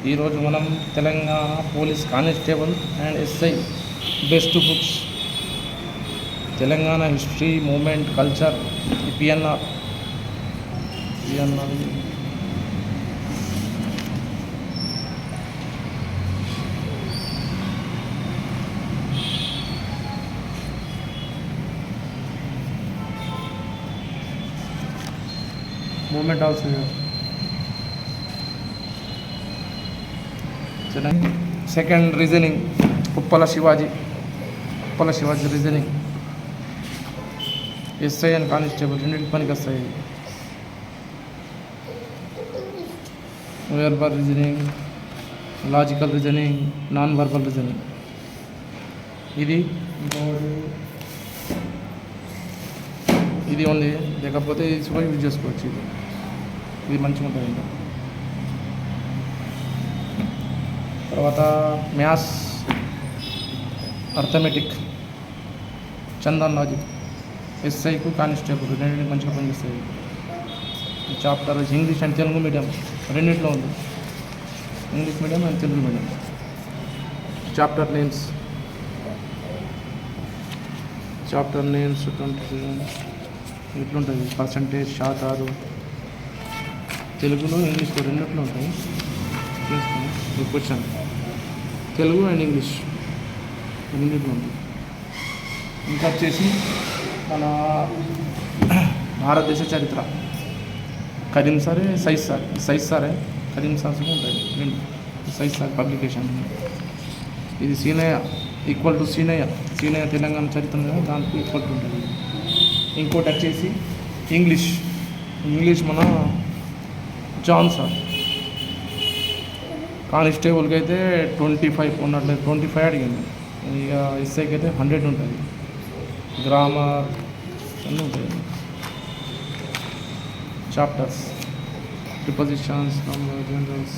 ఈరోజు మనం Telangana police constable and SI best books, Telangana history, movement, culture, PNR movement also second reasoning Uppala Shivaji reasoning, SI and constable రెండింటి పనికి వస్తాయి. Verbal reasoning, logical reasoning, non verbal reasoning. ఇది ఉంది, లేకపోతే ఇది కూడా యూజ్ చేసుకోవచ్చు. ఇది మంచిగా ఉంటుంది. ఇంకా తర్వాత మ్యాథ్స్, అర్థమెటిక్, చందన్ లాజిక్, ఎస్ఐకు కానిస్టేబుల్ రెండింటికి మంచిగా పనిచేస్తాయి. ఈ chapter English and Telugu medium రెండింటిలో ఉంది. English medium and Telugu medium. Chapter names 27 ఇట్లుంటుంది. పర్సంటేజ్, శాతాలు తెలుగులో ఇంగ్లీష్లో రెండిట్లో ఉంటాయి. చూసుకుని ఈ క్వశ్చన్ తెలుగు అండ్ ఇంగ్లీష్ రెండింటిలో ఉంటుంది. ఇంకా వచ్చేసి మన భారతదేశ చరిత్ర కరీం సారే సైజ్ సారే కరీం సార్స్ ఉంటాయి. Size sir publication. ఇది సీనయ్య ఈక్వల్ టు సీనయ్య తెలంగాణ చరిత్ర దానికి ఈక్వల్ టు ఉంటుంది. ఇంకోటి వచ్చేసి ఇంగ్లీష్ మన జాన్ సార్. కానిస్టేబుల్కి అయితే 25 ఉన్నట్లేదు, 25 అడిగింది. ఇక ఎస్ఐకి అయితే 100 ఉంటుంది. గ్రామర్ అన్నీ ఉంటాయి. Chapters, prepositions, generals,